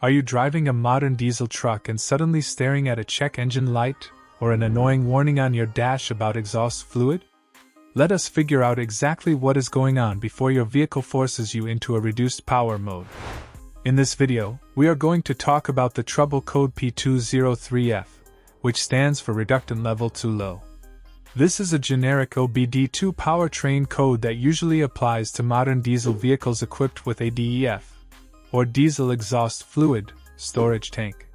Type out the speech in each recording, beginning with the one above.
Are you driving a modern diesel truck and suddenly staring at a check engine light, or an annoying warning on your dash about exhaust fluid? Let us figure out exactly what is going on before your vehicle forces you into a reduced power mode. In this video, we are going to talk about the trouble code P203F, which stands for Reductant Level Too Low. This is a generic OBD-II powertrain code that usually applies to modern diesel vehicles equipped with a DEF, or diesel exhaust fluid, storage tank.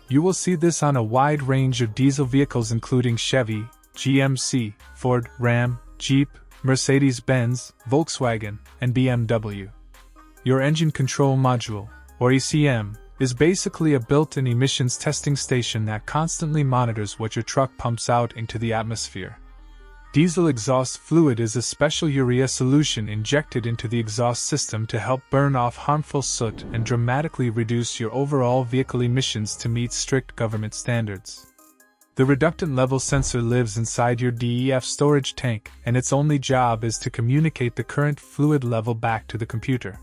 You will see this on a wide range of diesel vehicles including Chevy, GMC, Ford, Ram, Jeep, Mercedes-Benz, Volkswagen, and BMW. Your engine control module, or ECM, is basically a built-in emissions testing station that constantly monitors what your truck pumps out into the atmosphere. Diesel exhaust fluid is a special urea solution injected into the exhaust system to help burn off harmful soot and dramatically reduce your overall vehicle emissions to meet strict government standards. The reductant level sensor lives inside your DEF storage tank, and its only job is to communicate the current fluid level back to the computer.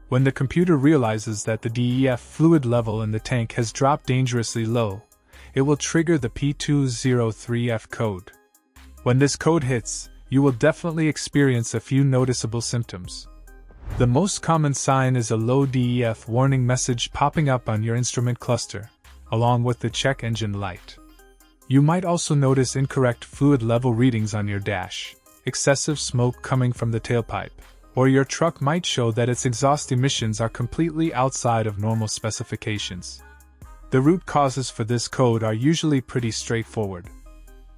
When the computer realizes that the DEF fluid level in the tank has dropped dangerously low, it will trigger the P203F code. When this code hits, you will definitely experience a few noticeable symptoms. The most common sign is a low DEF warning message popping up on your instrument cluster, along with the check engine light. You might also notice incorrect fluid level readings on your dash, excessive smoke coming from the tailpipe, or your truck might show that its exhaust emissions are completely outside of normal specifications. The root causes for this code are usually pretty straightforward.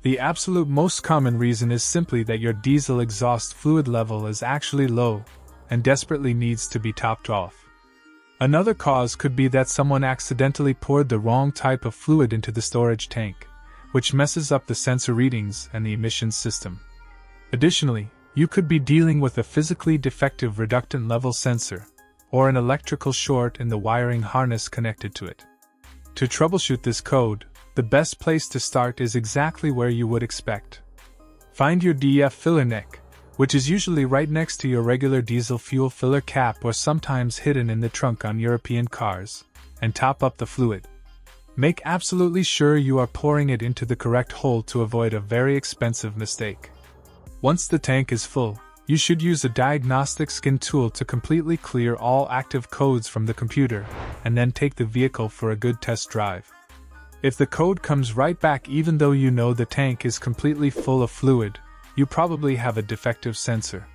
The absolute most common reason is simply that your diesel exhaust fluid level is actually low and desperately needs to be topped off. Another cause could be that someone accidentally poured the wrong type of fluid into the storage tank, which messes up the sensor readings and the emissions system. Additionally, you could be dealing with a physically defective reductant level sensor, or an electrical short in the wiring harness connected to it. To troubleshoot this code, the best place to start is exactly where you would expect. Find your DEF filler neck, which is usually right next to your regular diesel fuel filler cap or sometimes hidden in the trunk on European cars, and top up the fluid. Make absolutely sure you are pouring it into the correct hole to avoid a very expensive mistake. Once the tank is full, you should use a diagnostic skin tool to completely clear all active codes from the computer, and then take the vehicle for a good test drive. If the code comes right back even though you know the tank is completely full of fluid, you probably have a defective sensor.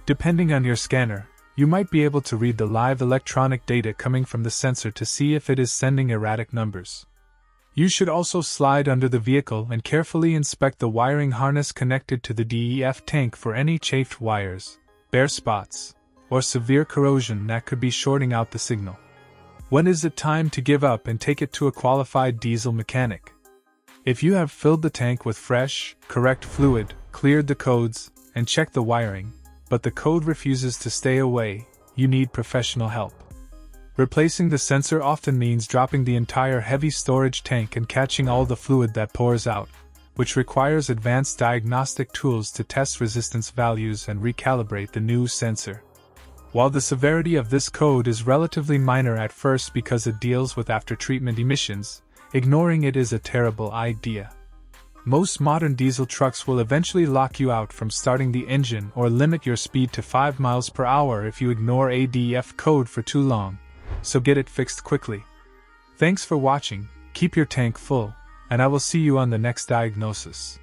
Depending on your scanner, you might be able to read the live electronic data coming from the sensor to see if it is sending erratic numbers. You should also slide under the vehicle and carefully inspect the wiring harness connected to the DEF tank for any chafed wires, bare spots, or severe corrosion that could be shorting out the signal. When is it time to give up and take it to a qualified diesel mechanic? If you have filled the tank with fresh, correct fluid, cleared the codes, and checked the wiring, but the code refuses to stay away, you need professional help. Replacing the sensor often means dropping the entire heavy storage tank and catching all the fluid that pours out, which requires advanced diagnostic tools to test resistance values and recalibrate the new sensor. While the severity of this code is relatively minor at first because it deals with after-treatment emissions, ignoring it is a terrible idea. Most modern diesel trucks will eventually lock you out from starting the engine or limit your speed to 5 miles per hour if you ignore a DEF code for too long, so get it fixed quickly. Thanks for watching, keep your tank full, and I will see you on the next diagnosis.